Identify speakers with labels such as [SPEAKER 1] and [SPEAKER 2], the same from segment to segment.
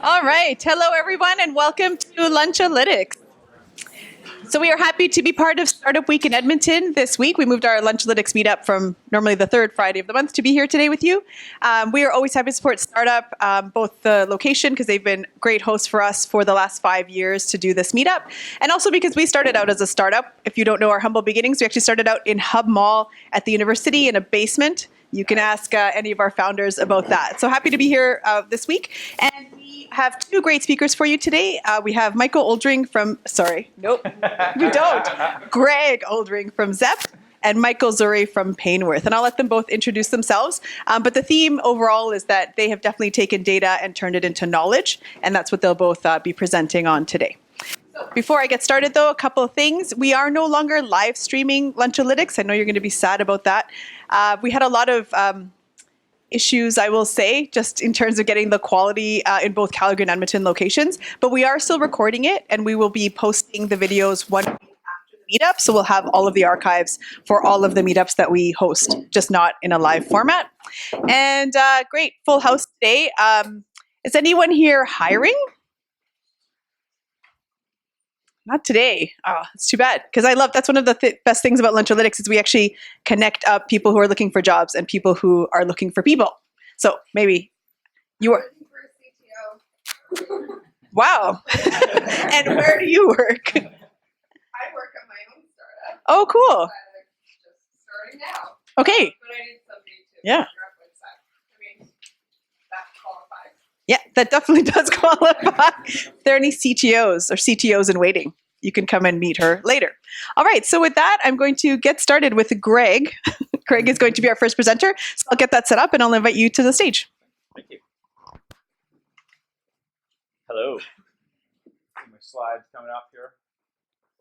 [SPEAKER 1] All right. Hello, everyone, and welcome to Lunchalytics. So we are happy to be part of Startup Week in Edmonton this week. We moved our Lunchalytics meetup from normally the third Friday of the month to be here today with you. We are always happy to support Startup, both the location, because they've been great hosts for us for the last 5 years to do this meetup, and also because we started out as a startup. If you don't know our humble beginnings, we actually started out in Hub Mall at the university in a basement. You can ask any of our founders about that. So happy to be here this week. And we have two great speakers for you today. We have Michael Oldring from, we don't. Gregg Oldring from Zept and Michael Zouhri from PainWorth. And I'll let them both introduce themselves. But the theme overall is that they have definitely taken data and turned it into knowledge. And that's what they'll both be presenting on today. Before I get started, though, a couple of things. We are no longer live streaming Lunchalytics. I know you're going to be sad about that. We had a lot of issues, I will say, just in terms of getting the quality in both Calgary and Edmonton locations. But we are still recording it, and we will be posting the videos 1 week after the meetup. So we'll have all of the archives for all of the meetups that we host, just not in a live format. And great, full house today. Is anyone here hiring? Not today. Oh, it's too bad. Because that's one of the best things about Lunchalytics is we actually connect up people who are looking for jobs and people who are looking for people. So maybe you are. Wow. And where do you work?
[SPEAKER 2] I work at my own startup.
[SPEAKER 1] Oh, cool.
[SPEAKER 2] Just starting now.
[SPEAKER 1] Okay.
[SPEAKER 2] But I need somebody to
[SPEAKER 1] Yeah.
[SPEAKER 2] figure out website. I mean, that qualifies.
[SPEAKER 1] Yeah, that definitely does qualify. If there are any CTOs or CTOs in waiting, you can come and meet her later. All right, so with that, I'm going to get started with Gregg. Gregg is going to be our first presenter, so I'll get that set up and I'll invite you to the stage.
[SPEAKER 3] Thank you. Hello. My slides coming up here.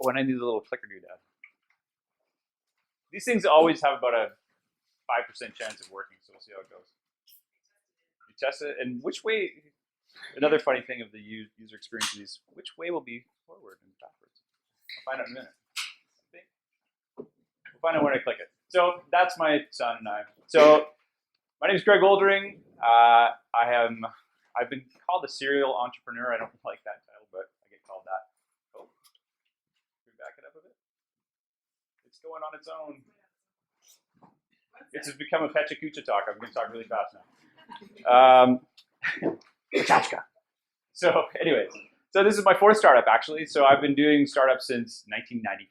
[SPEAKER 3] Oh, and I need a little clicker doodad. These things always have about a 5% chance of working, so we'll see how it goes. You test it, and which way? Another funny thing of the user experience of these: which way will be forward and backwards? I'll find out in a minute. I think we'll find out when I click it. So that's my son and I. So my name is Gregg Oldring. I've been called a serial entrepreneur. I don't like that title, but I get called that. Oh, can we back it up a bit? It's going on its own. It's just become a Pecha talk. I'm going to talk really fast now. So anyways, so this is my fourth startup actually. So I've been doing startups since 1995.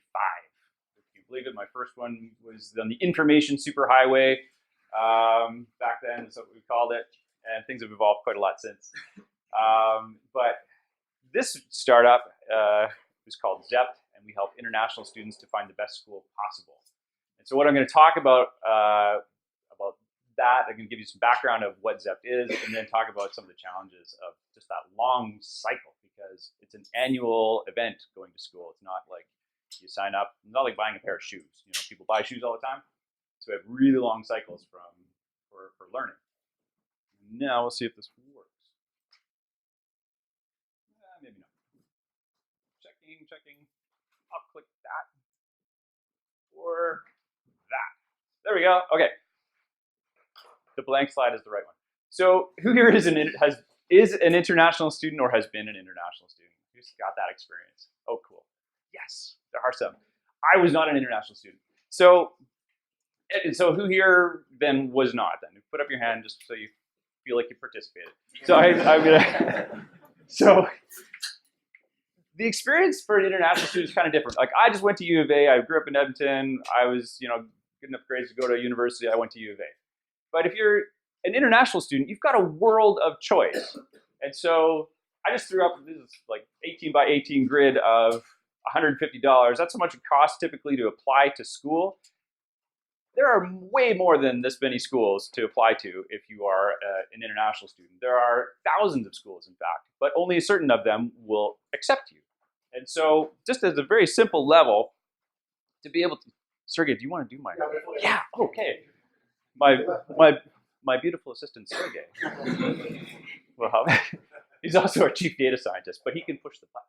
[SPEAKER 3] If you believe it, my first one was on the information superhighway. Back then, that's what we called it. And things have evolved quite a lot since. But this startup was called Zept, and we help international students to find the best school possible. And so what I'm going to talk about that, I'm going to give you some background of what Zept is, and then talk about some of the challenges of just that long cycle, because it's an annual event going to school. It's not like you sign up, it's not like buying a pair of shoes. You know, people buy shoes all the time. So we have really long cycles for learning. Now we'll see if this works. Maybe not. Checking. I'll click that. Or that. There we go. Okay. The blank slide is the right one. So who here is an international student or has been an international student? Who's got that experience? Oh, cool. Yes, there are some. I was not an international student. So who here then was not? Then put up your hand just so you feel like you participated. So I'm gonna. So the experience for an international student is kind of different. Like I just went to U of A. I grew up in Edmonton. I was, good enough grades to go to university. I went to U of A. But if you're an international student, you've got a world of choice. And so I just threw up this is like 18 by 18 grid of $150. That's how much it costs typically to apply to school. There are way more than this many schools to apply to if you are an international student. There are thousands of schools, in fact, but only a certain of them will accept you. And so just as a very simple level, to be able to, Sergey, do you want to do my? Yeah, okay. My beautiful assistant, Sergey. Well, he's also our chief data scientist, but he can push the button.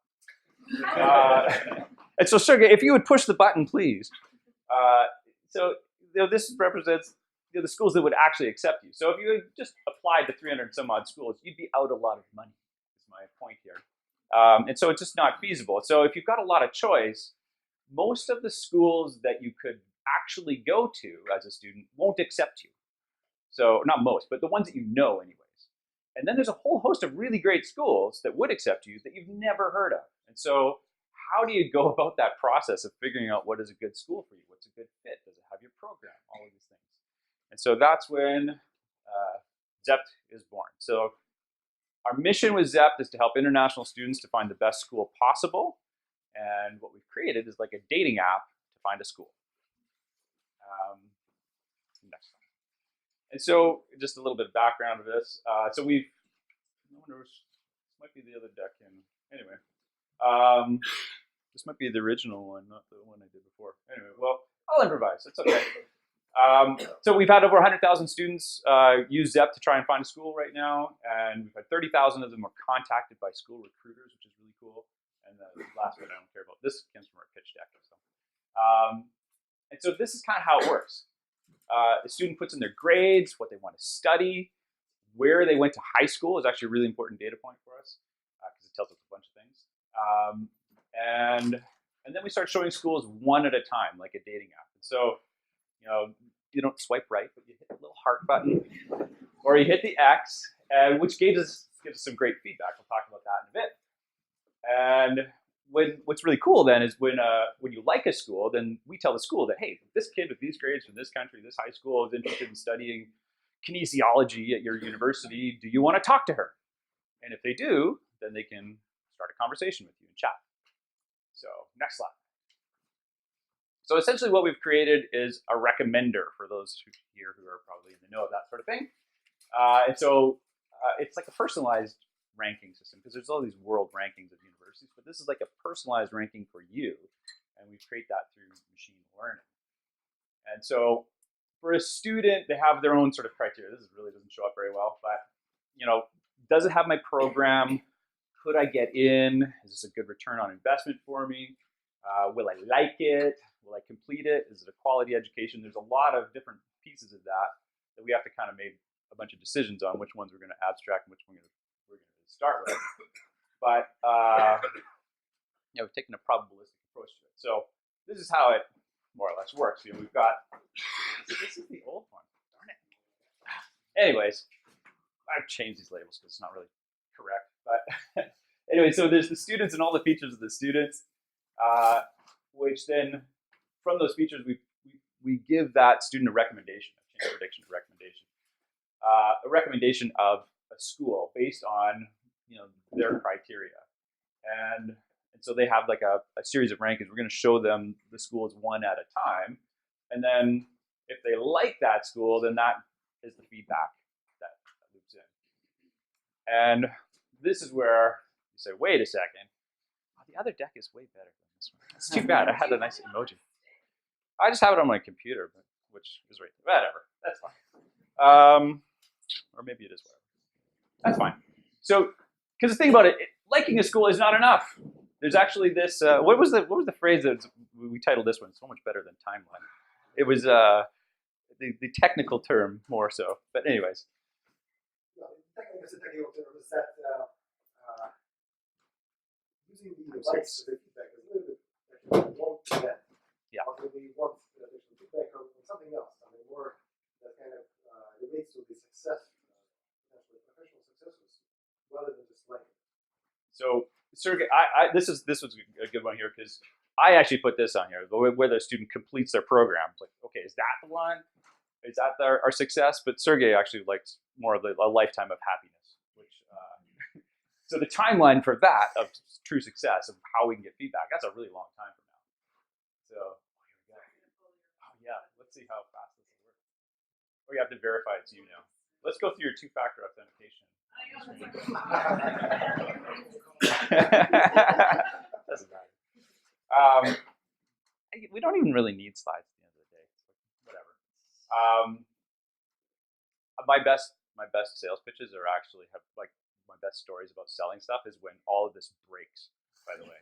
[SPEAKER 3] And so, Sergey, if you would push the button, please. So this represents the schools that would actually accept you. So if you had just applied to 300 some odd schools, you'd be out a lot of money, is my my point here. And so it's just not feasible. So if you've got a lot of choice, most of the schools that you could actually go to as a student won't accept you. So not most, but the ones that you know anyways. And then there's a whole host of really great schools that would accept you that you've never heard of. And so how do you go about that process of figuring out what is a good school for you? What's a good fit? Does it have your program? All of these things. And so that's when Zept is born. So our mission with Zept is to help international students to find the best school possible. And what we've created is like a dating app to find a school. Next slide. And so just a little bit of background of this. So we've, I wonder, this might be the other deck in, anyway. This might be the original one, not the one I did before. Anyway, well, I'll improvise, it's okay. So we've had over 100,000 students use Zept to try and find a school right now, and we've had 30,000 of them were contacted by school recruiters, which is really cool. And the last one I don't care about. This comes from our pitch deck. So. And so this is kind of how it works. The student puts in their grades, what they want to study, where they went to high school is actually a really important data point for us because it tells us a bunch of things. And then we start showing schools one at a time, like a dating app. And so, you know, you don't swipe right, but you hit the little heart button, or you hit the X, which gives us some great feedback. We'll talk about that in a bit. And what's really cool then is when you like a school, then we tell the school that, hey, this kid with these grades from this country, this high school is interested in studying kinesiology at your university. Do you want to talk to her? And if they do, then they can start a conversation with you and chat. So next slide. So essentially what we've created is a recommender for those here who are probably in the know of that sort of thing. And so it's like a personalized ranking system because there's all these world rankings of universities, but this is like a personalized ranking for you, and we create that through machine learning. And so for a student, they have their own sort of criteria. This really doesn't show up very well, but you know, does it have my program? Could I get in? Is this a good return on investment for me? Will I like it? Will I complete it? Is it a quality education? There's a lot of different pieces of that we have to kind of make a bunch of decisions on which ones we're going to abstract and which we're going to start with. But you know, we've taken a probabilistic approach to it. So this is how it more or less works. You know, we've got, this is the old one, darn it. Anyways, I've changed these labels because it's not really correct. But anyway, so there's the students and all the features of the students, which then from those features we give that student a recommendation, a change prediction recommendation, a recommendation of a school based on, you know, their criteria, and so they have like a series of rankings. We're going to show them the schools one at a time, and then if they like that school, then that is the feedback that loops in. And this is where you say, wait a second, oh, the other deck is way better than this one. It's too bad. I had a nice emoji. I just have it on my computer, which is right. Whatever. That's fine. Or maybe it is whatever. That's fine. So, because the thing about it, liking a school is not enough. There's actually this. What was the phrase that we titled this one? So much better than timeline. It was the technical term more so. But anyways.
[SPEAKER 4] Technical term is that using the device as a feedback is a little bit one to that.
[SPEAKER 3] Yeah.
[SPEAKER 4] Or maybe one additional feedback on something else. I mean, more that kind of relates to the success, potentially professional successes, rather than just like.
[SPEAKER 3] So, Sergey, this was a good one here because I actually put this on here where the student completes their program. It's like, okay, is that the one? Is that our success? But Sergey actually likes more of a lifetime of happiness, which so the timeline for that of true success of how we can get feedback, that's a really long time from now. So here we go. Oh yeah, let's see how fast this will work. Oh, you have to verify it's you now. Let's go through your two-factor authentication. Doesn't matter. We don't even really need slides at the end of the day. Whatever. My best sales pitches are actually my best stories about selling stuff is when all of this breaks, by the way,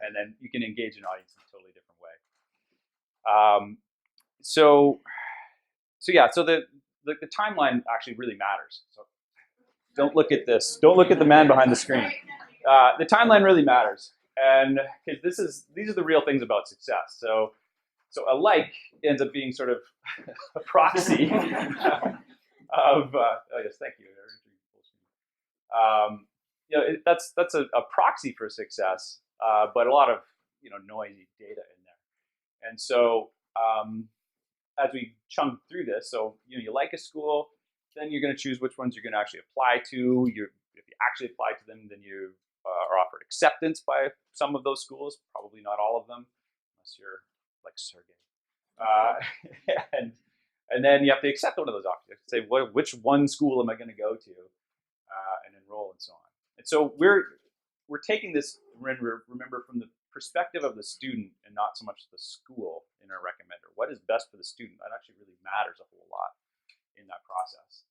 [SPEAKER 3] and then you can engage an audience in a totally different way. So yeah, so the timeline actually really matters. So Don't look at this. Don't look at the man behind the screen. The timeline really matters, and because these are the real things about success. So a like ends up being sort of a proxy of. Oh yes, thank you. That's a proxy for success, but a lot of noisy data in there. And so as we chunk through this, so you like a school, then you're going to choose which ones you're going to actually apply to. If you actually apply to them, then you are offered acceptance by some of those schools, probably not all of them, unless you're like Sergey. And then you have to accept one of those offers. You have to say, which one school am I going to go to and enroll and so on. And so we're taking this, remember, from the perspective of the student and not so much the school in our recommender. What is best for the student? That actually really matters a whole lot in that process.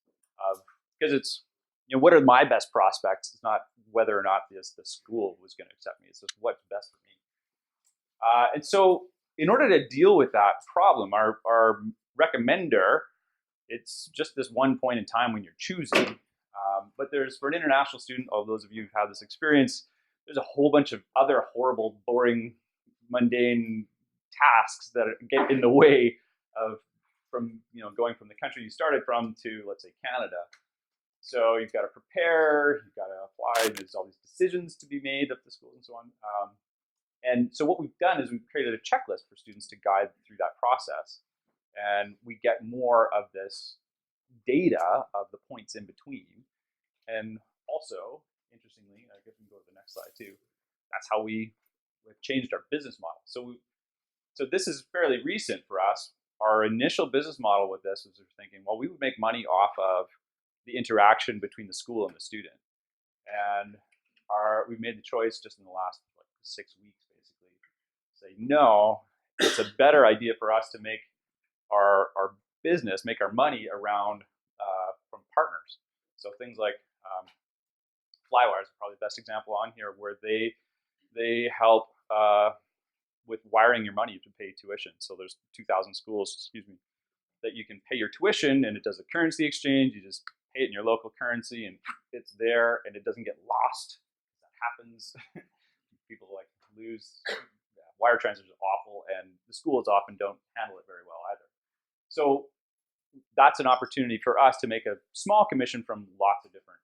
[SPEAKER 3] Because it's, what are my best prospects? It's not whether or not the school was going to accept me. It's just what's best for me. And so in order to deal with that problem, our recommender, it's just this one point in time when you're choosing. But for an international student, all those of you who've had this experience, there's a whole bunch of other horrible, boring, mundane tasks that get in the way of going from the country you started from to, let's say, Canada. So you've got to prepare, you've got to apply, there's all these decisions to be made at the schools and so on. And so what we've done is we've created a checklist for students to guide through that process. And we get more of this data of the points in between. And also, interestingly, I guess we can go to the next slide too, that's how we've changed our business model. So this is fairly recent for us. Our initial business model with this was thinking, well, we would make money off of the interaction between the school and the student. And we made the choice just in the last 6 weeks, basically, say, no, it's a better idea for us to make our business, make our money around from partners. So things like Flywire is probably the best example on here, where they help with wiring your money to pay tuition. So there's 2,000 schools, that you can pay your tuition, and it does a currency exchange. You just pay it in your local currency, and it's there, and it doesn't get lost. That happens. People lose. Wire transfers are awful, and the schools often don't handle it very well either. So that's an opportunity for us to make a small commission from lots of different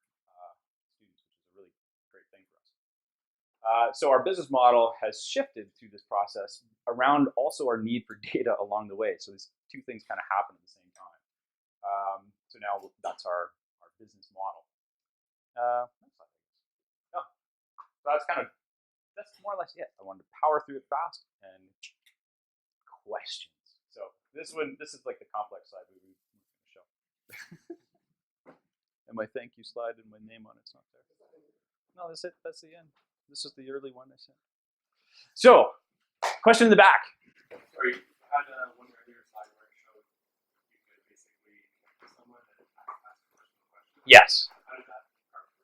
[SPEAKER 3] students, which is a really great thing for us. So our business model has shifted through this process around also our need for data along the way. So these two things kind of happen at the same time. So now that's our business model. Next slide, please. Oh, so that's more or less it. I wanted to power through it fast and questions. So this is like the complex slide we were going to show. And my thank you slide and my name on it's not there. No, that's it. That's the end. This is the early one I sent. So, question in the back.
[SPEAKER 5] Sorry, you had one earlier slide where it showed you could basically connect to someone and ask a personal question.
[SPEAKER 3] Yes.
[SPEAKER 5] How did that part work?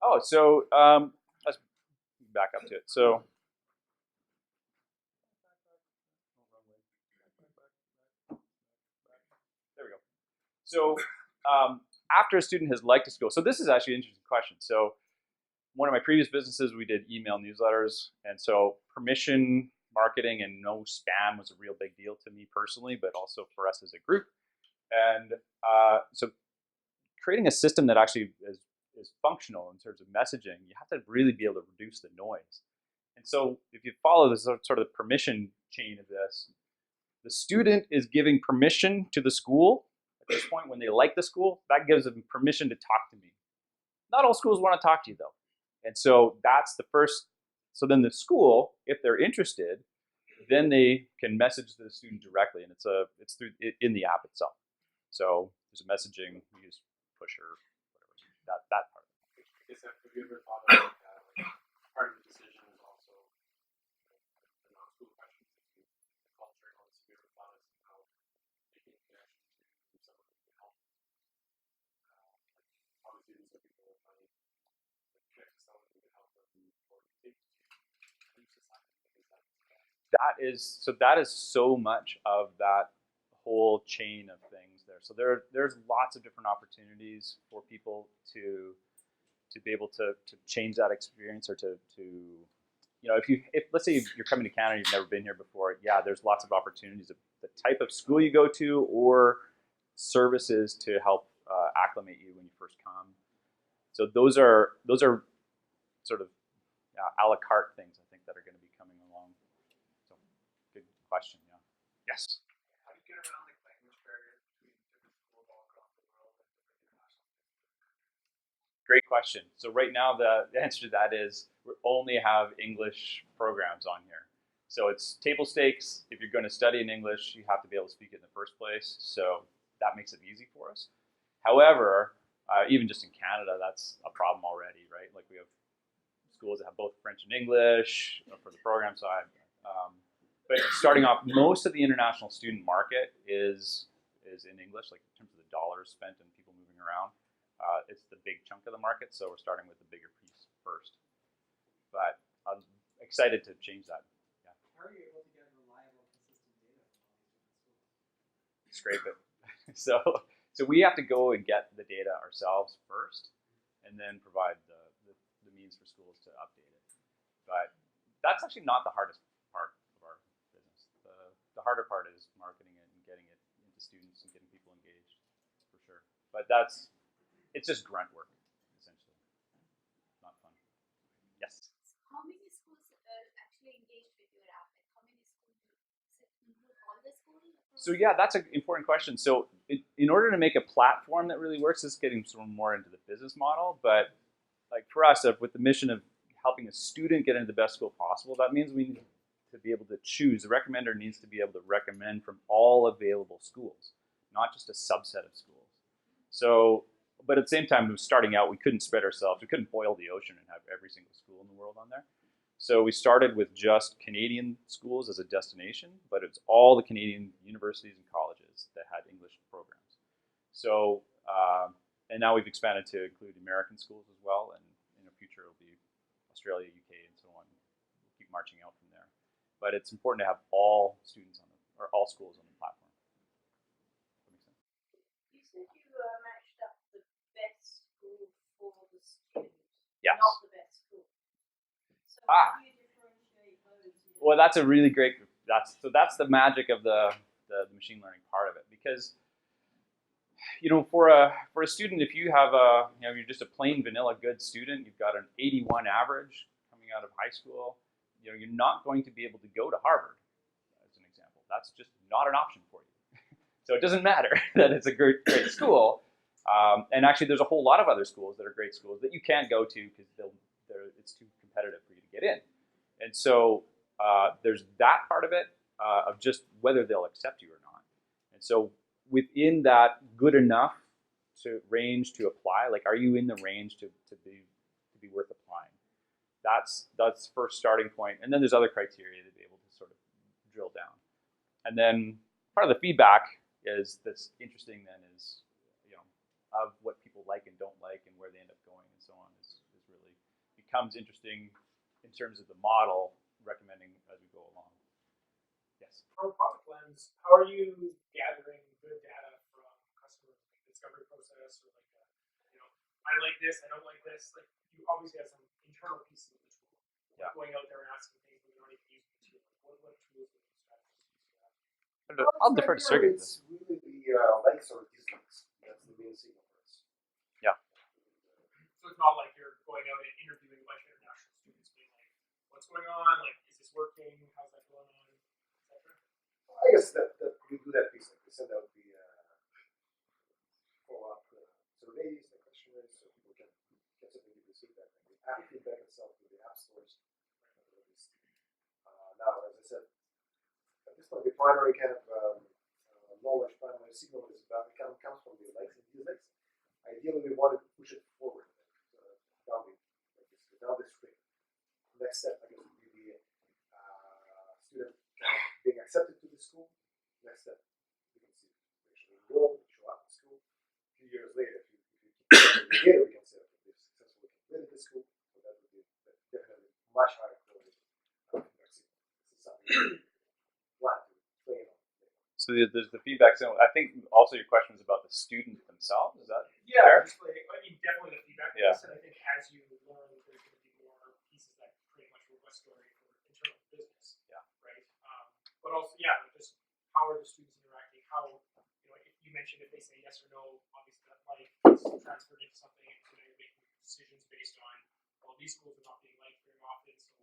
[SPEAKER 3] Oh, so let's back up to it. So. There we go. So after a student has liked a school, so this is actually an interesting question. So one of my previous businesses, we did email newsletters, and so permission marketing and no spam was a real big deal to me personally, but also for us as a group. And so creating a system that actually is functional in terms of messaging, you have to really be able to reduce the noise. And so if you follow this sort of permission chain of this, the student is giving permission to the school. At this point, when they like the school, that gives them permission to talk to me. Not all schools want to talk to you, though. And so that's the first. So then the school, if they're interested, then they can message the student directly, and it's through in the app itself. So there's a messaging, you just push or whatever, that part.
[SPEAKER 5] I guess have you ever thought of part of the decision is also the non-school questions, the culture and all this. Have you ever thought of how making a connection to someone who can help? Obviously, these are people with money. Connect to someone who can help them or take to society.
[SPEAKER 3] That is so much of that whole chain of things there. So there's lots of different opportunities for people to be able to change that experience, or to if let's say you're coming to Canada, you've never been here before, yeah, there's lots of opportunities of the type of school you go to, or services to help acclimate you when you first come. So those are sort of a la carte things, I think, that are going to be coming along. So good question. Yeah. Yes.
[SPEAKER 5] How do you get around like language barriers between different schools all across the world and different international schools?
[SPEAKER 3] Great question. So right now the answer to that is we only have English programs on here. So it's table stakes. If you're going to study in English, you have to be able to speak it in the first place. So that makes it easy for us. However, even just in Canada, that's a problem already, right? Like we have schools that have both French and English for the program side. But starting off, most of the international student market is in English, like in terms of the dollars spent and people moving around. It's the big chunk of the market, so we're starting with the bigger piece first. But I'm excited to change that. Yeah.
[SPEAKER 4] How are you able to get reliable, consistent data from all these different schools?
[SPEAKER 3] Scrape it. So we have to go and get the data ourselves first, and then provide the means for schools to update it. But that's actually not the hardest part of our business. The harder part is marketing it and getting it into students and getting people engaged, for sure. But it's just grunt work, essentially. Not fun. Yes?
[SPEAKER 2] How many schools actually engaged with your app? Like how many schools include all the schools?
[SPEAKER 3] So yeah, that's an important question. So in order to make a platform that really works, this is getting sort of more into the business model. But like for us, with the mission of helping a student get into the best school possible, that means we need to be able to choose. The recommender needs to be able to recommend from all available schools, not just a subset of schools. So, but at the same time, starting out, we couldn't spread ourselves. We couldn't boil the ocean and have every single school in the world on there. So we started with just Canadian schools as a destination, but it's all the Canadian universities and colleges that had English programs. So, and now we've expanded to include American schools as well, and in the future it'll be Australia, UK, and so on. We'll keep marching out from there. But it's important to have all students or all schools on the platform. That makes sense?
[SPEAKER 2] You said you matched up the best school for the student,
[SPEAKER 3] Yes.
[SPEAKER 2] not the best school. So
[SPEAKER 3] Ah.
[SPEAKER 2] how do you differentiate those?
[SPEAKER 3] Well, that's a really great. That's the magic of the machine learning part of it, because for a student, if you have you're just a plain vanilla good student, you've got an 81 average coming out of high school, you're not going to be able to go to Harvard, as an example. That's just not an option for you. So it doesn't matter that it's a great school. And actually, there's a whole lot of other schools that are great schools that you can't go to because it's too competitive for you to get in. And so there's that part of it, of just whether they'll accept you or not. And so within that good enough range to apply, like, are you in the range to be worth applying? That's first starting point. And then there's other criteria to be able to sort of drill down. And then part of the feedback that's interesting then is, of what people like and don't like and where they end up going and so on is really becomes interesting in terms of the model recommending as we go along. Yes.
[SPEAKER 5] From a product lens, how are you gathering good data from customer discovery process, or I like this, I don't like this. Like, you obviously have some internal pieces of the tool.
[SPEAKER 3] Yeah.
[SPEAKER 5] Going out there and asking things when you don't even use the tool. What tools would you strategies use for that?
[SPEAKER 3] I'll defer to Sergey.
[SPEAKER 4] It's really the likes or dislikes. That's the main signal for us.
[SPEAKER 3] Yeah.
[SPEAKER 5] So it's not like you're going out and interviewing a bunch of international students, being like, "What's going on? Like, is this working? How's that going on?" Etc.
[SPEAKER 4] I guess that we do that piece. Like we send out the follow-up surveys, the questionnaires, so people can certainly give us feedback. Like the app feedback itself with the app stores. Now, as I said, at this point, the primary kind of knowledge, primary signal is comes from the likes and dislikes. Ideally, we want to push it forward down the string. Next step, I guess, would be the student being accepted to the school. Next step, we can see actually enroll, show up at school. A few years later, if you keep the data, we can say that they've successfully completed the school. So that would be definitely much higher quality feedback signal. This is something we plan to train on.
[SPEAKER 3] So So there's the feedback. So I think also your question was about the students themselves. Is that
[SPEAKER 5] Yeah,
[SPEAKER 3] fair?
[SPEAKER 5] just like, I mean, definitely the feedback
[SPEAKER 3] Yeah.
[SPEAKER 5] piece, and I think as you learn, there's going to be more pieces that pretty much robust story for internal business.
[SPEAKER 3] Yeah.
[SPEAKER 5] Right. But also, yeah, like just how are the students interacting? How, if you mentioned if they say yes or no, obviously that might transfer into something, and so now you're making decisions based on, well, these schools are not being liked very often, so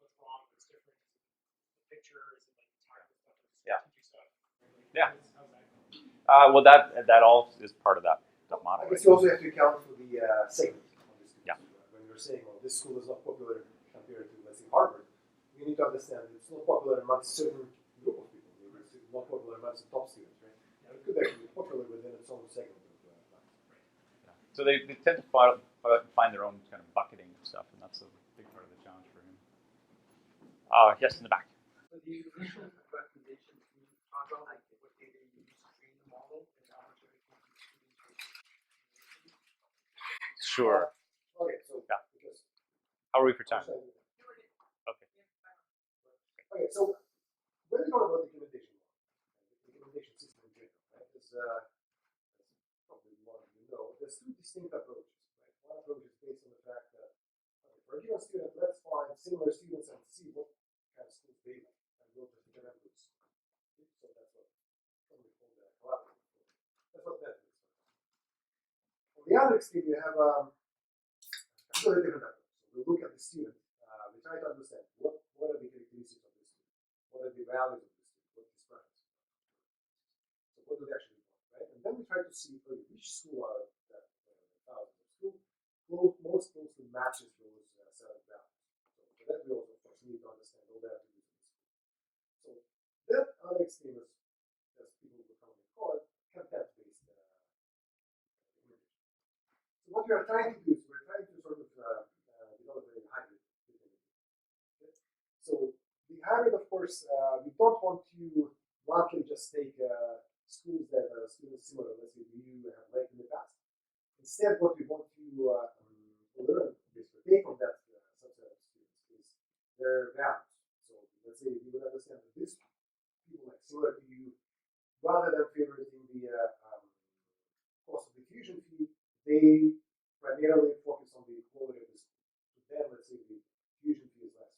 [SPEAKER 5] what's wrong? What's different? Is it the picture? Is it like the tactical stuff or the strategic stuff?
[SPEAKER 3] Yeah.
[SPEAKER 5] How's that going?
[SPEAKER 3] Well, that all is part of that model.
[SPEAKER 4] I guess you also have to account for the segment of the students.
[SPEAKER 3] Yeah.
[SPEAKER 4] When you're saying, well, this school is not popular compared to, let's say, Harvard, you need to understand it's not popular amongst certain group of people. Maybe it's not popular amongst the top students, right? It could actually be popular within its own segment of class.
[SPEAKER 3] So they tend to find their own kind of bucketing of stuff, and that's a big part of the challenge for him. Yes, in the back.
[SPEAKER 6] So the initial recommendations, can you talk about like what data you use to train the model and how much of it can be students?
[SPEAKER 3] Sure.
[SPEAKER 4] Okay, so
[SPEAKER 3] Yeah.
[SPEAKER 4] because
[SPEAKER 3] How are we for time?
[SPEAKER 4] okay.
[SPEAKER 3] Okay.
[SPEAKER 4] Okay, so when we talk about the implementation model, the implementation system in general, right? Is probably one of you know, there's two distinct approaches, right? One approach is based on the fact that okay, for a given student, let's find similar students and see what kind of schools they like, and we'll just develop those. So that's what we call the collaborative approach. That's what that is. On the other extreme, you have a completely different approach. So we look at the student, we try to understand what are the characteristics of the student, what are the values of the student, what is preference. So what do they actually want, right? And then we try to see which school out of that thousands of schools most closely matches those set of values. So for that, we also, of course, need to understand all the attributes of the school. So that other extreme is, as people would commonly call it, content-based implementation. So what we are trying to do is we're trying to sort of develop a hybrid implementation. Okay? So the hybrid, of course, we don't want to blankly just take schools that students similar, let's say, you have liked in the past. Instead, what we want to learn, basically, take from that subset of students is their values. So let's say we would understand that these people like similar to you, rather than favoriting the cost of diffusion fee, they primarily focus on the quality of the school. So then, let's say the diffusion fee is less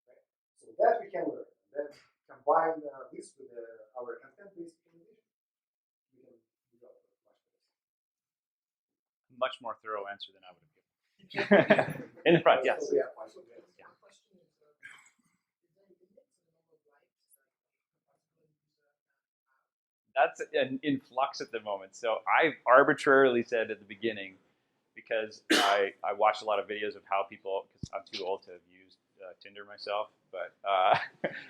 [SPEAKER 4] right? So that we can learn. And then combine this with our content-based implementation, we can develop a much better.
[SPEAKER 3] Much more thorough answer than I would have given. In the front, yes.
[SPEAKER 4] So, yeah, fine.
[SPEAKER 3] Yeah.
[SPEAKER 6] My question is there any limits to the number of likes that a particular user can have?
[SPEAKER 3] That's in flux at the moment. So I arbitrarily said at the beginning, because I watched a lot of videos of how people, because I'm too old to have used Tinder myself, but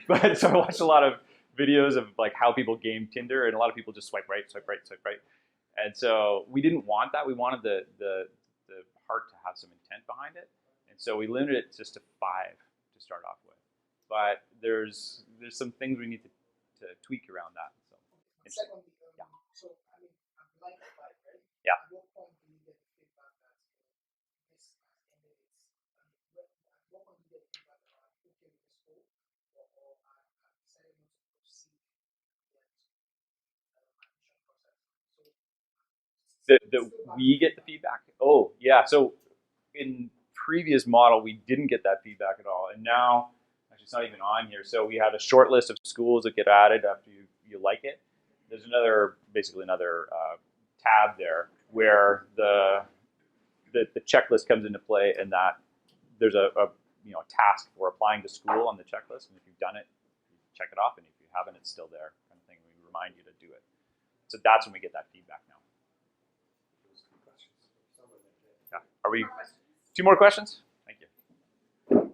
[SPEAKER 3] but so I watched a lot of videos of like how people game Tinder, and a lot of people just swipe right, swipe right, swipe right. And so we didn't want that. We wanted the heart to have some intent behind it, and so we limited it just to 5 to start off with. But there's some things we need to tweak around that. So
[SPEAKER 6] Secondly,
[SPEAKER 3] Yeah.
[SPEAKER 6] so I mean, I'm like a five, right?
[SPEAKER 3] Yeah.
[SPEAKER 6] At what point do you get the feedback that this has ended its? I mean, at what point do you get the feedback that I'm okay with this school, or I'm decided not to proceed yet admission process? So
[SPEAKER 3] we get the feedback. Oh yeah. So in previous model we didn't get that feedback at all, and now actually it's not even on here. So we have a short list of schools that get added after you like it. There's basically another tab there where the checklist comes into play, and that there's a task for applying to school on the checklist, and if you've done it, you check it off, and if you haven't, it's still there, kind of thing. We remind you to do it. So that's when we get that feedback now. Yeah. Are we? 2 more questions? Thank you.
[SPEAKER 7] I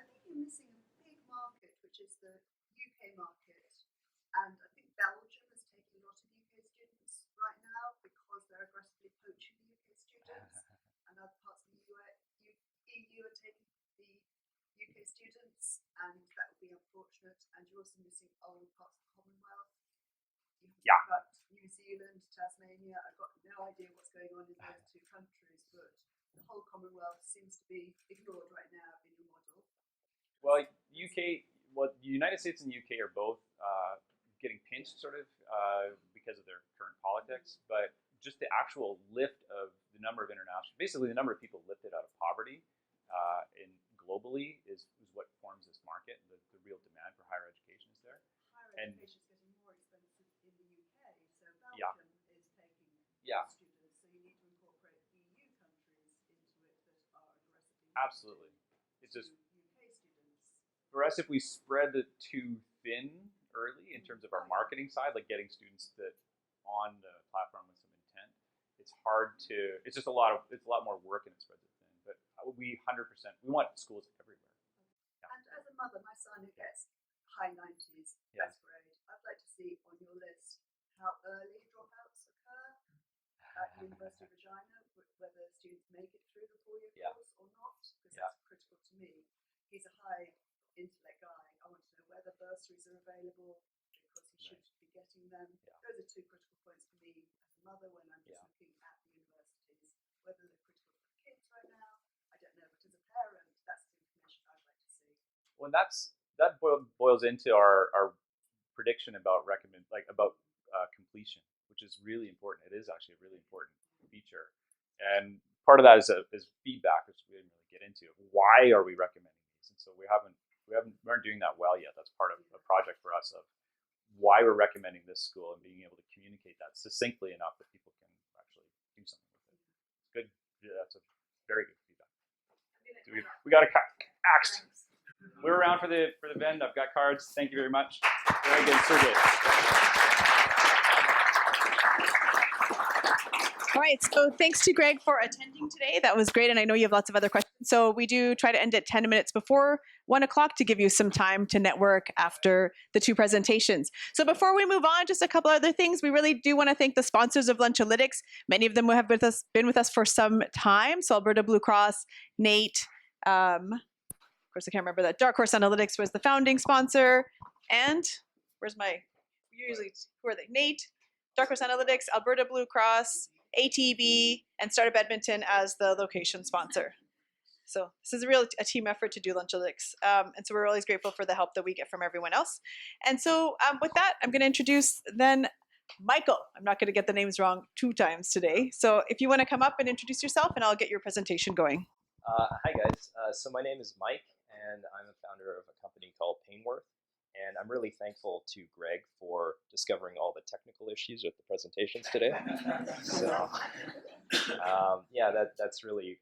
[SPEAKER 7] think you're missing a big market, which is the UK market. And I think Belgium is taking a lot of UK students right now because they're aggressively poaching the UK students. And other parts of the EU are taking the UK students, and that would be unfortunate. And you're also missing other parts of the Commonwealth.
[SPEAKER 3] Yeah.
[SPEAKER 7] But New Zealand, Tasmania, I've got no idea what's going on in those 2 countries, but the whole Commonwealth seems to be ignored right now in your model.
[SPEAKER 3] Well, the United States and the UK are both hint, sort of, because of their current politics, but just the actual lift of the number of international, basically the number of people lifted out of poverty in globally is what forms this market. The real demand for higher education is there.
[SPEAKER 7] Higher
[SPEAKER 3] And-
[SPEAKER 7] education is getting more expensive in the UK, so
[SPEAKER 3] Yeah.
[SPEAKER 7] Belgium is taking
[SPEAKER 3] Yeah.
[SPEAKER 7] students, so you need to incorporate EU countries into it that are aggressively
[SPEAKER 3] Absolutely. It's
[SPEAKER 7] to
[SPEAKER 3] just
[SPEAKER 7] UK students.
[SPEAKER 3] for us, if we spread it too thin early in terms of our marketing side, like getting students that on the platform with some intent, it's hard to. It's just a lot more work and it spreads it thin. But we 100%. We want schools everywhere.
[SPEAKER 7] And as a mother, my son who gets high 90s,
[SPEAKER 3] Yeah.
[SPEAKER 7] best grade, I'd like to see on your list how early dropouts occur at University of Regina, whether students make it through the 4-year
[SPEAKER 3] Yeah.
[SPEAKER 7] course or not, because
[SPEAKER 3] Yeah.
[SPEAKER 7] that's critical to me. He's a high intellect guy. I want to know whether bursaries are available because he should be getting them.
[SPEAKER 3] Yeah.
[SPEAKER 7] Those are two critical points for me as a mother when I'm just
[SPEAKER 3] Yeah.
[SPEAKER 7] looking at the universities. Whether they're critical for the kids right now, I don't know. But as a parent, that's the information I'd like to see.
[SPEAKER 3] Well, that boils into our prediction about completion, which is really important. It is actually a really important feature, and part of that is feedback, which we didn't really get into. Why are we recommending these? And so we aren't doing that well yet. That's part of a project for us of why we're recommending this school and being able to communicate that succinctly enough that people can actually do something with it. It's good. Yeah, that's a very good feedback. So we got a axed. We're around for the event. I've got cards. Thank you very much. Very good, Sergey.
[SPEAKER 1] All right, so thanks to Gregg for attending today. That was great, and I know you have lots of other questions. So we do try to end at 10 minutes before 1 o'clock to give you some time to network after the two presentations. So before we move on, just a couple other things. We really do want to thank the sponsors of Lunchalytics. Many of them have been with us for some time. So Alberta Blue Cross, Nate, of course, I can't remember that. Dark Horse Analytics was the founding sponsor. And who are they? Nate, Dark Horse Analytics, Alberta Blue Cross, ATB, and Startup Edmonton as the location sponsor. So this is a team effort to do Lunchalytics. And so we're always grateful for the help that we get from everyone else. And so with that, I'm going to introduce then Michael. I'm not going to get the names wrong 2 times today. So if you want to come up and introduce yourself, and I'll get your presentation going.
[SPEAKER 8] Hi guys, so my name is Mike, and I'm a founder of a company called PainWorth, and I'm really thankful to Gregg for discovering all the technical issues with the presentations today. So, yeah, that's really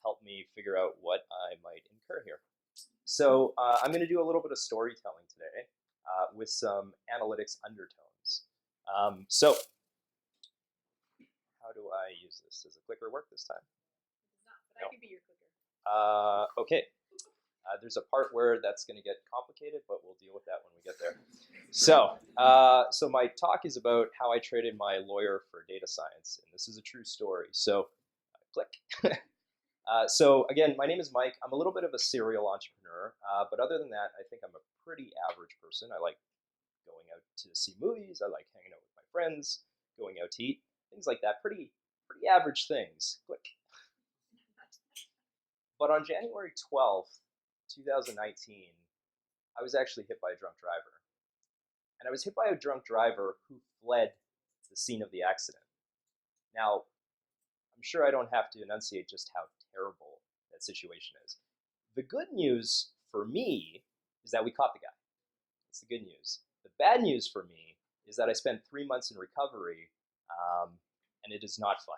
[SPEAKER 8] helped me figure out what I might incur here. So I'm going to do a little bit of storytelling today with some analytics undertones. So how do I use this? Does the clicker work this time?
[SPEAKER 1] That could be your clicker.
[SPEAKER 8] Okay. There's a part where that's going to get complicated, but we'll deal with that when we get there. So, so my talk is about how I traded my lawyer for data science, and this is a true story. So, click. So again, my name is Mike. I'm a little bit of a serial entrepreneur, but other than that, I think I'm a pretty average person. I like going out to see movies. I like hanging out with my friends, going out to eat, things like that. Pretty average things. Click. But on January 12th, 2019, I was actually hit by a drunk driver. And I was hit by a drunk driver who fled the scene of the accident. Now, I'm sure I don't have to enunciate just how terrible that situation is. The good news for me is that we caught the guy. That's the good news. The bad news for me is that I spent 3 months in recovery, and it is not fun.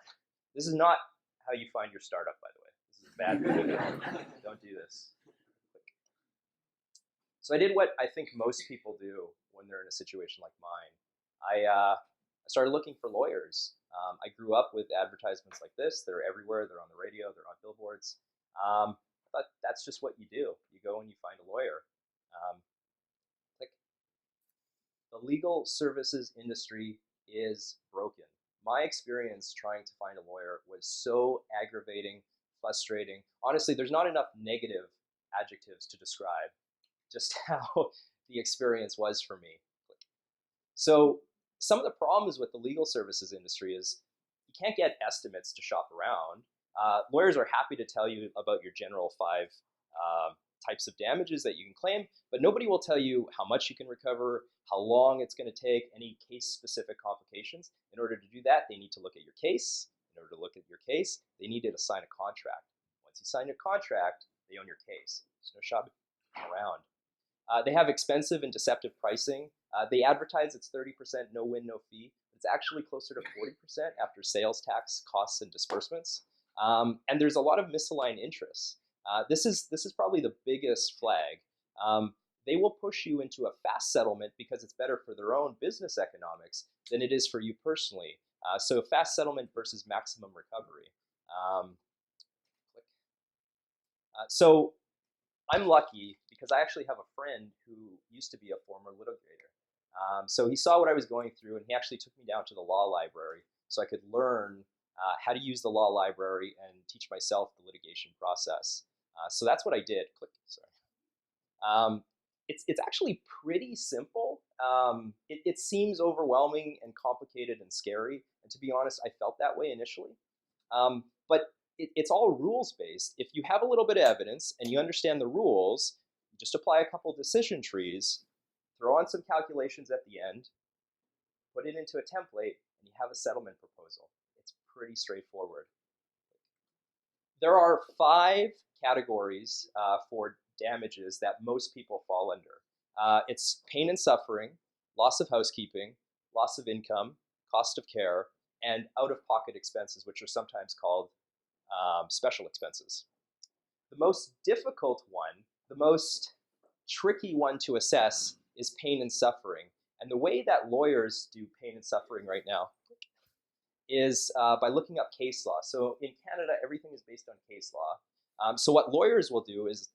[SPEAKER 8] This is not how you find your startup, by the way. This is bad behavior. Don't do this. So I did what I think most people do when they're in a situation like mine. I started looking for lawyers. I grew up with advertisements like this. They're everywhere. They're on the radio. They're on billboards. But that's just what you do. You go and you find a lawyer. Click. The legal services industry is broken. My experience trying to find a lawyer was so aggravating, frustrating. Honestly, there's not enough negative adjectives to describe just how the experience was for me. So some of the problems with the legal services industry is you can't get estimates to shop around. Lawyers are happy to tell you about your general 5 types of damages that you can claim, but nobody will tell you how much you can recover, how long it's going to take, any case-specific complications. In order to do that, they need to look at your case. In order to look at your case, they need you to sign a contract. Once you sign a contract, they own your case. There's no shopping around. They have expensive and deceptive pricing. They advertise it's 30%, no win, no fee. It's actually closer to 40% after sales tax, costs, and disbursements. And there's a lot of misaligned interests. This is probably the biggest flag. They will push you into a fast settlement because it's better for their own business economics than it is for you personally. So fast settlement versus maximum recovery. So I'm lucky because I actually have a friend who used to be a former litigator. So he saw what I was going through, and he actually took me down to the law library so I could learn how to use the law library and teach myself the litigation process. So that's what I did. Click, sorry. It's actually pretty simple. It seems overwhelming and complicated and scary, and to be honest, I felt that way initially. But it's all rules-based. If you have a little bit of evidence and you understand the rules, you just apply a couple decision trees, throw on some calculations at the end, put it into a template, and you have a settlement proposal. It's pretty straightforward. There are 5 categories for damages that most people fall under. It's pain and suffering, loss of housekeeping, loss of income, cost of care, and out-of-pocket expenses, which are sometimes called special expenses. The most difficult one, the most tricky one to assess is pain and suffering. And the way that lawyers do pain and suffering right now is by looking up case law. So in Canada, everything is based on case law. So what lawyers will do is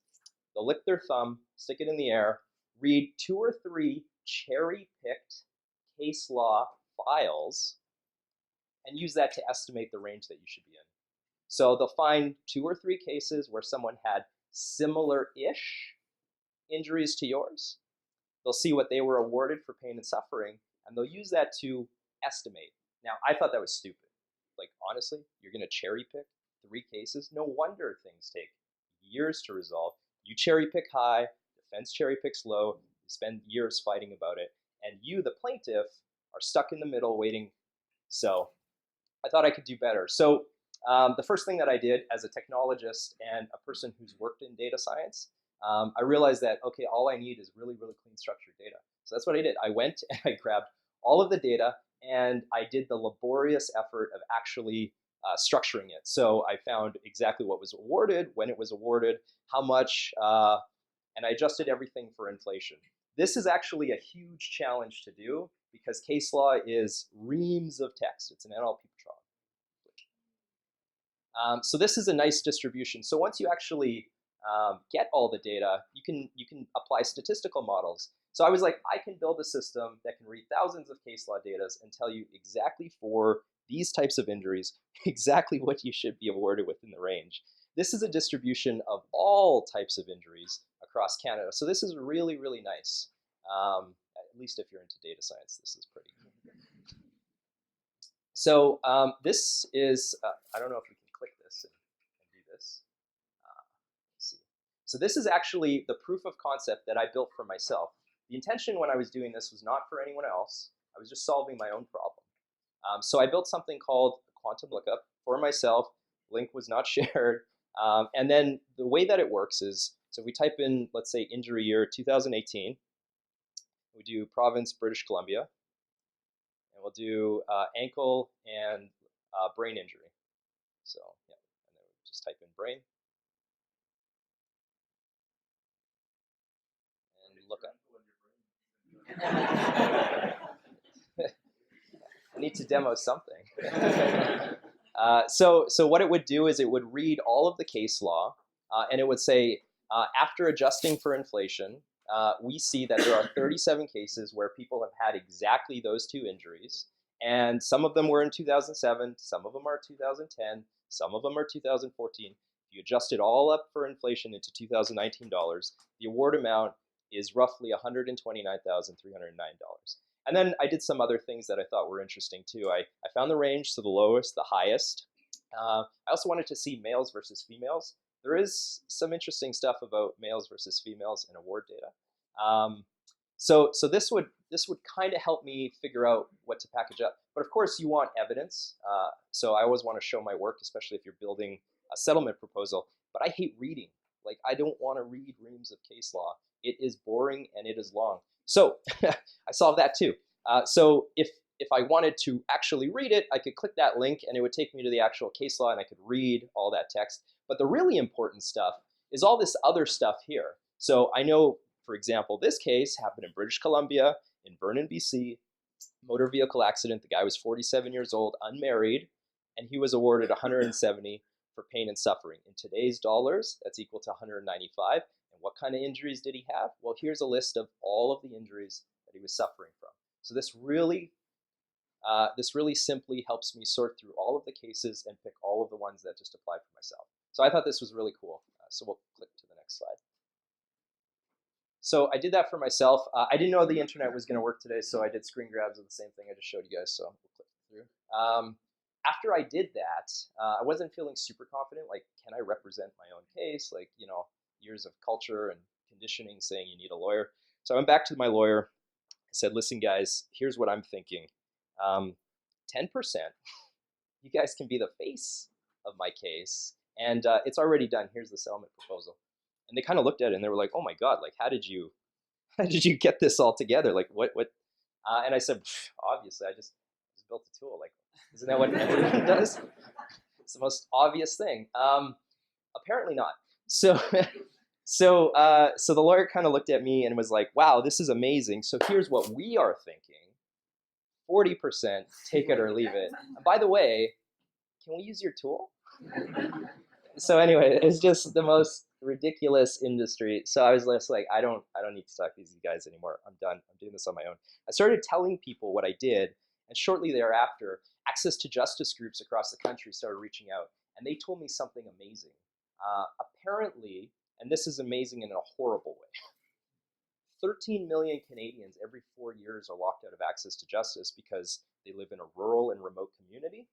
[SPEAKER 8] they'll lick their thumb, stick it in the air, read 2 or 3 cherry-picked case law files, and use that to estimate the range that you should be in. So they'll find 2 or 3 cases where someone had similar-ish injuries to yours. They'll see what they were awarded for pain and suffering, and they'll use that to estimate. Now, I thought that was stupid. Like, honestly, you're going to cherry-pick 3 cases? No wonder things take years to resolve. You cherry-pick high, defense cherry-picks low, you spend years fighting about it, and you, the plaintiff, are stuck in the middle waiting. So I thought I could do better. So the first thing that I did as a technologist and a person who's worked in data science, I realized that, okay, all I need is really, really clean structured data. So that's what I did. I went and I grabbed all of the data and I did the laborious effort of actually structuring it. So I found exactly what was awarded, when it was awarded, how much, and I adjusted everything for inflation. This is actually a huge challenge to do because case law is reams of text. It's an NLP patrol. So this is a nice distribution. So once you actually get all the data, you can apply statistical models. So I was like, I can build a system that can read thousands of case law data and tell you exactly for these types of injuries, exactly what you should be awarded within the range. This is a distribution of all types of injuries across Canada. So this is really, really nice. At least if you're into data science, this is pretty cool. So this is, I don't know if we can click this and do this. Let's see. So this is actually the proof of concept that I built for myself. The intention when I was doing this was not for anyone else. I was just solving my own problem. So I built something called a quantum lookup for myself. Link was not shared. And then the way that it works is, so if we type in, let's say, injury year 2018, we do province British Columbia, and we'll do ankle and brain injury. So yeah, and then we just type in brain and look up. I need to demo something. So what it would do is it would read all of the case law, and it would say, after adjusting for inflation, we see that there are 37 cases where people have had exactly those 2 injuries, and some of them were in 2007, some of them are 2010, some of them are 2014. If you adjust it all up for inflation into 2019 dollars, the award amount is roughly $129,309. And then I did some other things that I thought were interesting too. I found the range, so the lowest, the highest. I also wanted to see males versus females. there is some interesting stuff about males versus females in award data. So this would kind of help me figure out what to package up. But of course, you want evidence. So I always want to show my work, especially if you're building a settlement proposal. But I hate reading. Like, I don't want to read reams of case law. It is boring and it is long. So I solved that too. So if I wanted to actually read it, I could click that link and it would take me to the actual case law and I could read all that text. But the really important stuff is all this other stuff here. So I know, for example, this case happened in British Columbia, in Vernon, BC, motor vehicle accident. The guy was 47 years old, unmarried, and he was awarded 170 for pain and suffering. In today's dollars, that's equal to 195. And what kind of injuries did he have? Well, here's a list of all of the injuries that he was suffering from. So this really simply helps me sort through all of the cases and pick all of the ones that just apply for myself. So I thought this was really cool. So we'll click to the next slide. So I did that for myself. I didn't know the internet was going to work today, so I did screen grabs of the same thing I just showed you guys. So we'll click through. After I did that, I wasn't feeling super confident. Like, can I represent my own case? Like, you know, years of culture and conditioning saying you need a lawyer. So I went back to my lawyer. I said, listen, guys, here's what I'm thinking. 10%, you guys can be the face of my case, and it's already done. Here's the settlement proposal. And they kind of looked at it and they were like, oh my God, like, how did you get this all together? Like, what? And I said, obviously, I just built a tool. Like, isn't that what everyone does? It's the most obvious thing. Apparently not. So the lawyer kind of looked at me and was like, wow, this is amazing. So here's what we are thinking. 40%, take it or leave it. And by the way, can we use your tool? So anyway, it's just the most ridiculous industry. So I was just like, I don't need to talk to these guys anymore. I'm done. I'm doing this on my own. I started telling people what I did, and shortly thereafter, access to justice groups across the country started reaching out, and they told me something amazing. Apparently, and this is amazing in a horrible way, 13 million Canadians every 4 years are locked out of access to justice because they live in a rural and remote community.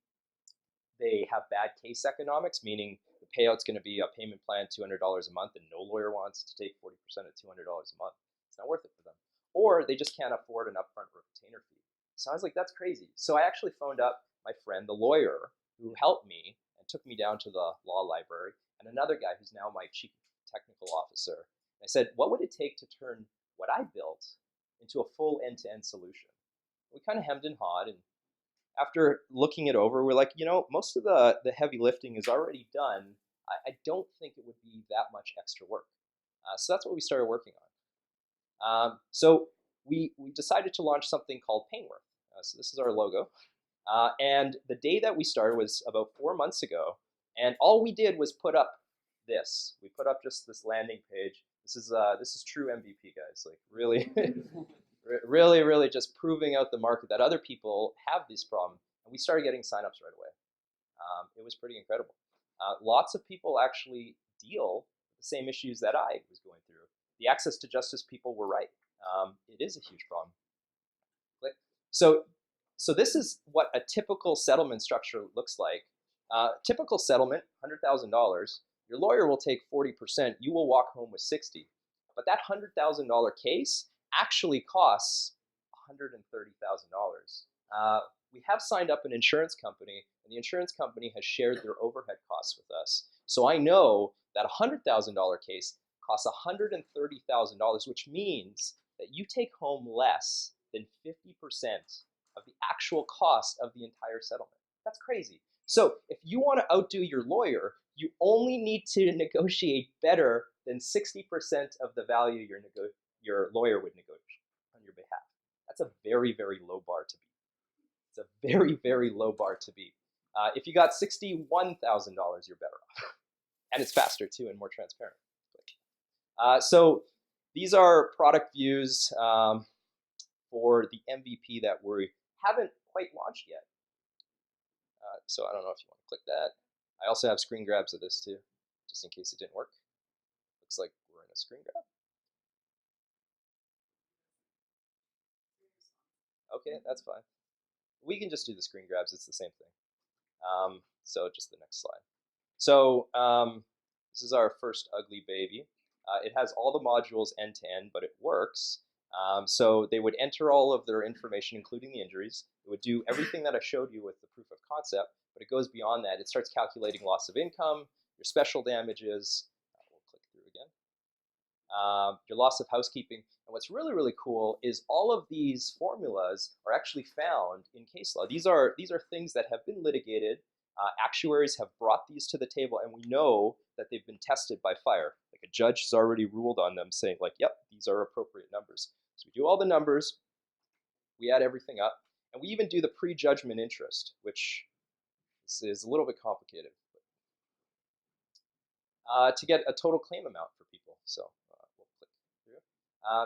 [SPEAKER 8] They have bad case economics, meaning the payout's going to be a payment plan, $200 a month, and no lawyer wants to take 40% of $200 a month. It's not worth it for them. Or they just can't afford an upfront retainer fee. So I was like, that's crazy. So I actually phoned up my friend, the lawyer, who helped me and took me down to the law library, and another guy who's now my chief technical officer. And I said, what would it take to turn what I built into a full end-to-end solution? We kind of hemmed and hawed, and after looking it over, we're like, you know, most of the heavy lifting is already done. I don't think it would be that much extra work. So that's what we started working on. So we decided to launch something called PainWorth. So this is our logo. And the day that we started was about 4 months ago. And all we did was put up this. We put up just this landing page. This is true MVP, guys. Like, really, really just proving out the market that other people have this problem. And we started getting signups right away. It was pretty incredible. Lots of people actually deal with the same issues that I was going through. The access to justice people were right. It is a huge problem. Click. So this is what a typical settlement structure looks like. Typical settlement, $100,000. Your lawyer will take 40%. You will walk home with 60. But that $100,000 case actually costs $130,000. We have signed up an insurance company, and the insurance company has shared their overhead costs with us. So I know that a $100,000 case costs $130,000, which means that you take home less than 50% of the actual cost of the entire settlement. That's crazy. So if you want to outdo your lawyer, you only need to negotiate better than 60% of the value your lawyer would negotiate on your behalf. That's a very, very low bar to beat. It's a very, very low bar to beat. If you got $61,000, you're better off. And it's faster too and more transparent. So these are product views for the MVP that we haven't quite launched yet. So I don't know if you want to click that. I also have screen grabs of this too, just in case it didn't work. Looks like we're in a screen grab. Okay, that's fine. We can just do the screen grabs, it's the same thing. So just the next slide. So This is our first ugly baby. It has all the modules end to end, but it works. So they would enter all of their information, including the injuries. It would do everything that I showed you with the proof of concept, but it goes beyond that. It starts calculating loss of income, your special damages. We'll click through again. Your loss of housekeeping. And what's really, really cool is all of these formulas are actually found in case law. These are things that have been litigated. Actuaries have brought these to the table, and we know that they've been tested by fire. Like a judge has already ruled on them, saying like, yep, these are appropriate numbers. So we do all the numbers, we add everything up, and we even do the prejudgment interest, which is a little bit complicated. To get a total claim amount for people. So we'll click through.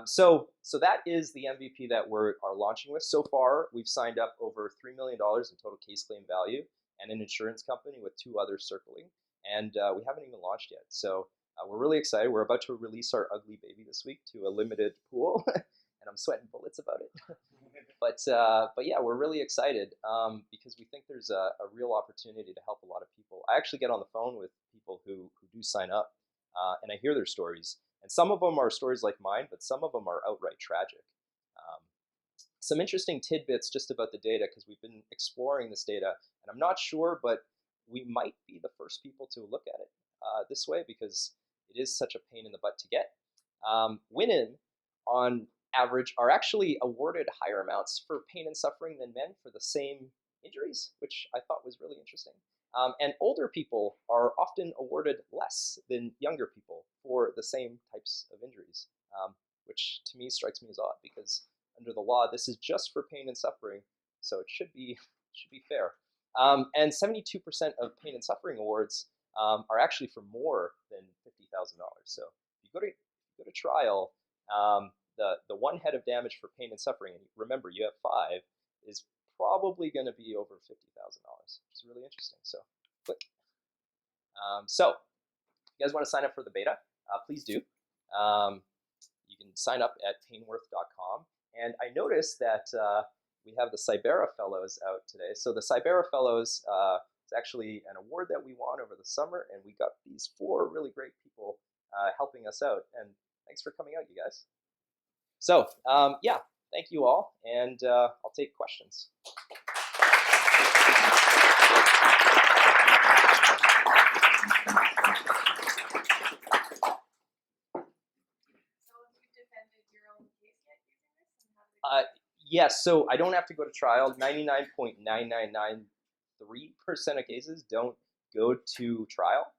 [SPEAKER 8] So that is the MVP that we are launching with. So far, we've signed up over $3 million in total case claim value, and an insurance company with 2 others circling. And we haven't even launched yet. So we're really excited. We're about to release our ugly baby this week to a limited pool, and I'm sweating bullets about it. But yeah, we're really excited because we think there's a real opportunity to help a lot of people. I actually get on the phone with people who do sign up, and I hear their stories. And some of them are stories like mine, but some of them are outright tragic. Some interesting tidbits just about the data, because we've been exploring this data, and I'm not sure, but we might be the first people to look at it this way because it is such a pain in the butt to get. Women, on average, are actually awarded higher amounts for pain and suffering than men for the same injuries, which I thought was really interesting. And older people are often awarded less than younger people for the same types of injuries, which to me strikes me as odd because under the law, this is just for pain and suffering, so it should be fair. And 72% of pain and suffering awards are actually for more than $50,000. So if you go to trial, the one head of damage for pain and suffering, and remember you have 5, is probably going to be over $50,000, which is really interesting. So click. So if you guys want to sign up for the beta, please do. You can sign up at PainWorth.com. And I noticed that we have the Cybera Fellows out today. So the Cybera Fellows is actually an award that we won over the summer, and we got these 4 really great people helping us out. And thanks for coming out, you guys. So yeah, thank you all, and I'll take questions. Yes, so I don't have to go to trial. 99.9993% of cases don't go to trial.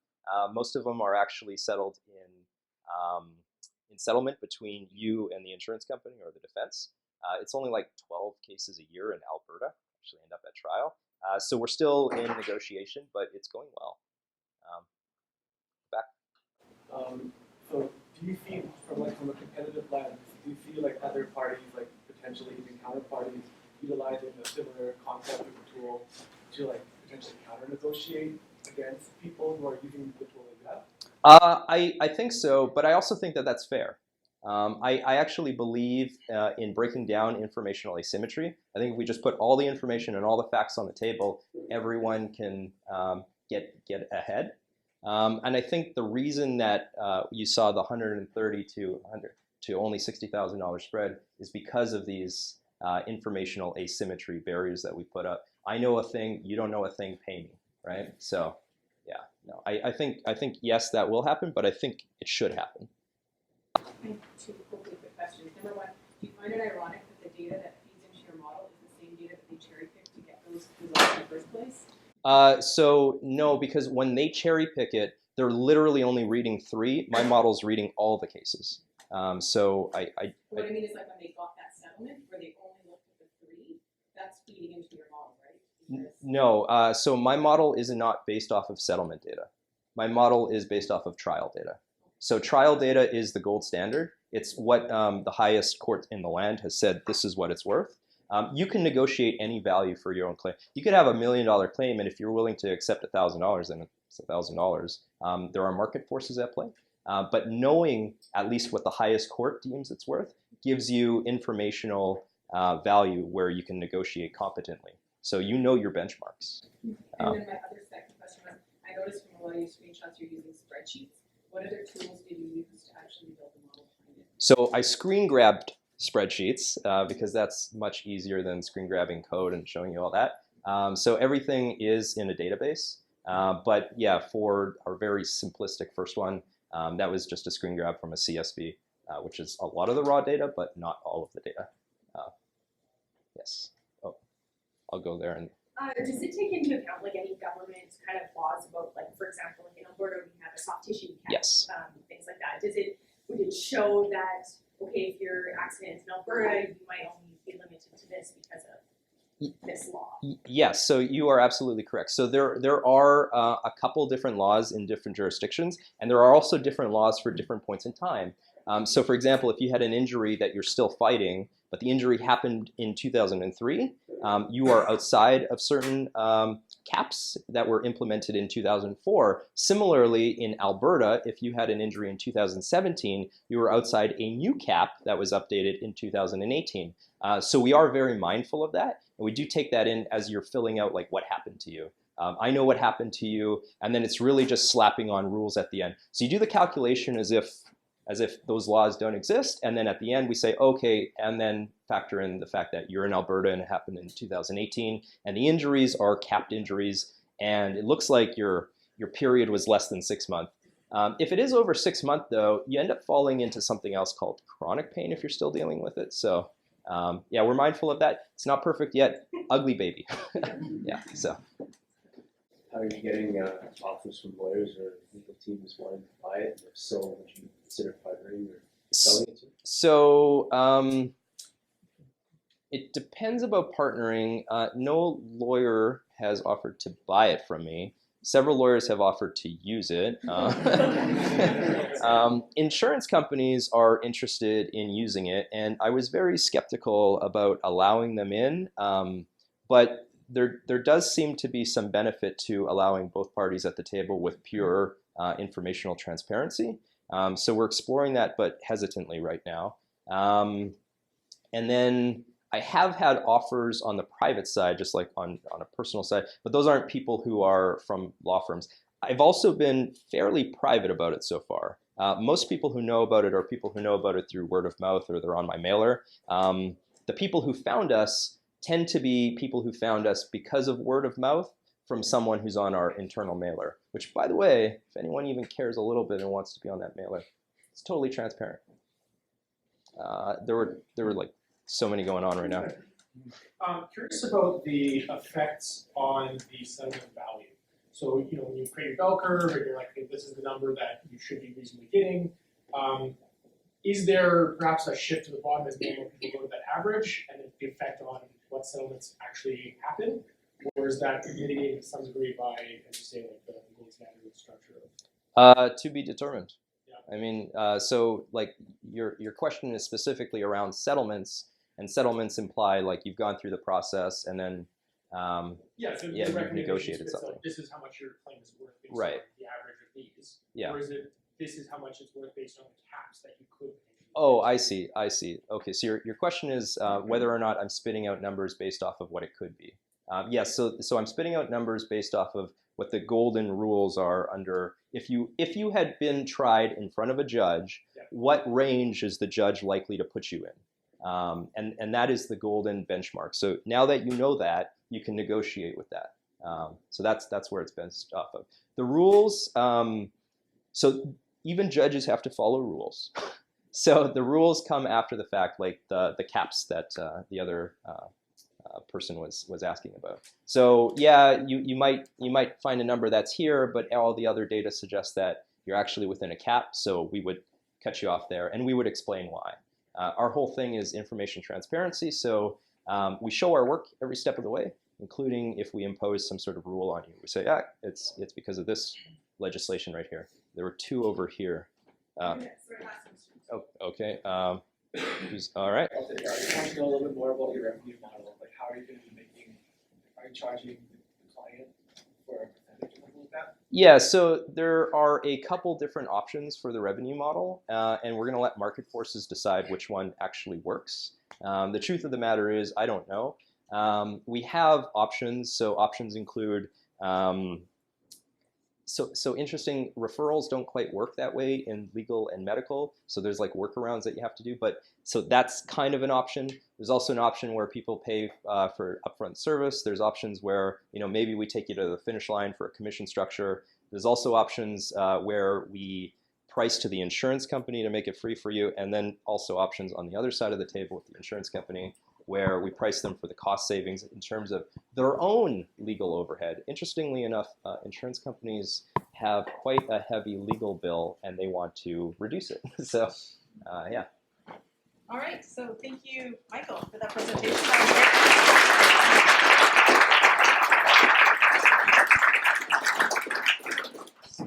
[SPEAKER 8] Most of them are actually settled in settlement between you and the insurance company or the defense. It's only like 12 cases a year in Alberta actually end up at trial. So we're still in negotiation, but it's going well. Back.
[SPEAKER 5] So do you feel, from a competitive lens, do you feel like other parties, like potentially even counterparties, utilizing a similar concept of a tool to like potentially counter-negotiate against people who are using the tool that you have?
[SPEAKER 8] I think so, but I also think that that's fair. I actually believe in breaking down informational asymmetry. I think if we just put all the information and all the facts on the table, everyone can get ahead. And I think the reason that you saw the $130 to only $60,000 spread is because of these informational asymmetry barriers that we put up. I know a thing, you don't know a thing, pay me, right? So, yeah, no, I think yes, that will happen, but I think it should happen.
[SPEAKER 9] I have 2 quick questions. Number 1, do you find it ironic that the data that feeds into your model is the same data that they cherry pick to get those results in the first place?
[SPEAKER 8] So no, because when they cherry pick it, they're literally only reading 3. My model's reading all the cases. So
[SPEAKER 9] what I mean is like when they got that settlement where they only looked at the 3, that's feeding into your model, right?
[SPEAKER 8] No, so my model is not based off of settlement data. My model is based off of trial data. So trial data is the gold standard. It's what the highest court in the land has said this is what it's worth. You can negotiate any value for your own claim. You could have $1 million claim, and if you're willing to accept $1,000, then it's $1,000. There are market forces at play. But knowing at least what the highest court deems it's worth gives you informational value where you can negotiate competently. So you know your benchmarks.
[SPEAKER 9] And then my other second question was, I noticed from a lot of your screenshots you're using spreadsheets. What other tools did you use to actually build the model behind it?
[SPEAKER 8] So I screen grabbed spreadsheets because that's much easier than screen grabbing code and showing you all that. So everything is in a database. But yeah, for our very simplistic first one, that was just a screen grab from a CSV, which is a lot of the raw data, but not all of the data. Yes. Oh, I'll go there. And
[SPEAKER 10] does it take into account like any government kind of laws about, like, for example, like in Alberta we have a soft tissue cap,
[SPEAKER 8] yes.
[SPEAKER 10] Things like that. Would it show that, okay, if your accident is in Alberta, you might only be limited to this because of this law?
[SPEAKER 8] Yes, so you are absolutely correct. So there are a couple different laws in different jurisdictions, and there are also different laws for different points in time. So for example, if you had an injury that you're still fighting, but the injury happened in 2003, you are outside of certain caps that were implemented in 2004. Similarly, in Alberta, if you had an injury in 2017, you were outside a new cap that was updated in 2018. So we are very mindful of that, and we do take that in as you're filling out like what happened to you. I know what happened to you, and then it's really just slapping on rules at the end. So you do the calculation as if those laws don't exist, and then at the end we say, okay, and then factor in the fact that you're in Alberta and it happened in 2018, and the injuries are capped injuries, and it looks like your period was less than 6 months. If it is over 6 months, though, you end up falling into something else called chronic pain if you're still dealing with it. So yeah, we're mindful of that. It's not perfect yet. Ugly baby. Yeah, so.
[SPEAKER 11] How are you getting offers from lawyers or legal teams wanting to buy it? If so, would you consider partnering or selling it to?
[SPEAKER 8] So it depends about partnering. No lawyer has offered to buy it from me. Several lawyers have offered to use it. Insurance companies are interested in using it, and I was very skeptical about allowing them in, but there does seem to be some benefit to allowing both parties at the table with pure informational transparency. So we're exploring that, but hesitantly right now. And then I have had offers on the private side, just like on a personal side, but those aren't people who are from law firms. I've also been fairly private about it so far. Most people who know about it are people who know about it through word of mouth or they're on my mailer. The people who found us tend to be people who found us because of word of mouth from someone who's on our internal mailer, which, by the way, if anyone even cares a little bit and wants to be on that mailer, it's totally transparent. There were like so many going on right now.
[SPEAKER 6] Curious about the effects on the settlement value. So, you know, when you create your bell curve and you're like, okay, this is the number that you should be reasonably getting, is there perhaps a shift to the bottom as more people go to that average, and then the effect on what settlements actually happen? Or is that mitigated to some degree by, as you say, like the gold standard structure?
[SPEAKER 8] To be determined.
[SPEAKER 6] Yeah.
[SPEAKER 8] I mean, so like your question is specifically around settlements, and settlements imply like you've gone through the process and then
[SPEAKER 6] so
[SPEAKER 8] you've negotiated something.
[SPEAKER 6] Like, this is how much your claim is worth based
[SPEAKER 8] right.
[SPEAKER 6] on the average of these.
[SPEAKER 8] Yeah.
[SPEAKER 6] Or is it this is how much it's worth based on the caps that you could?
[SPEAKER 8] Oh, I see. Okay, so your question is whether or not I'm spitting out numbers based off of what it could be. Yes, so I'm spitting out numbers based off of what the golden rules are under. If you had been tried in front of a judge, what range is the judge likely to put you in? And that is the golden benchmark. So now that you know that, you can negotiate with that. So that's where it's based off of. The rules, so even judges have to follow rules. So the rules come after the fact, like the caps that the other person was asking about. So yeah, you might find a number that's here, but all the other data suggests that you're actually within a cap. So we would cut you off there, and we would explain why. Our whole thing is information transparency. So we show our work every step of the way, including if we impose some sort of rule on you. We say, yeah, it's because of this legislation right here. There were two over here. Oh, okay. All right.
[SPEAKER 11] Are you trying to know a little bit more about your revenue model? Like, how are you going to be making? Are you charging the client for a percentage or something like that?
[SPEAKER 8] Yeah. So there are a couple different options for the revenue model, and we're going to let market forces decide which one actually works. The truth of the matter is, I don't know. We have options. So options include So interesting. Referrals don't quite work that way in legal and medical. So there's like workarounds that you have to do. But so that's kind of an option. There's also an option where people pay for upfront service. There's options where maybe we take you to the finish line for a commission structure. There's also options where we price to the insurance company to make it free for you, and then also options on the other side of the table with the insurance company where we price them for the cost savings in terms of their own legal overhead. Interestingly enough, insurance companies have quite a heavy legal bill and they want to reduce it. So, yeah.
[SPEAKER 1] All right, so thank you, Michael, for that presentation. That was great.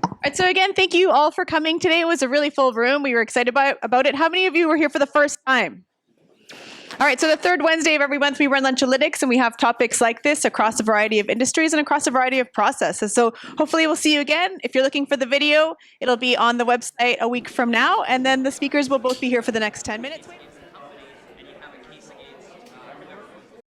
[SPEAKER 1] All right, so again, thank you all for coming today. It was a really full room. We were excited about it. How many of you were here for the first time? All right, so the third Wednesday of every month we run Lunchalytics, and we have topics like this across a variety of industries and across a variety of processes. So hopefully we'll see you again. If you're looking for the video, it'll be on the website a week from now, and then the speakers will both be here for the next 10 minutes.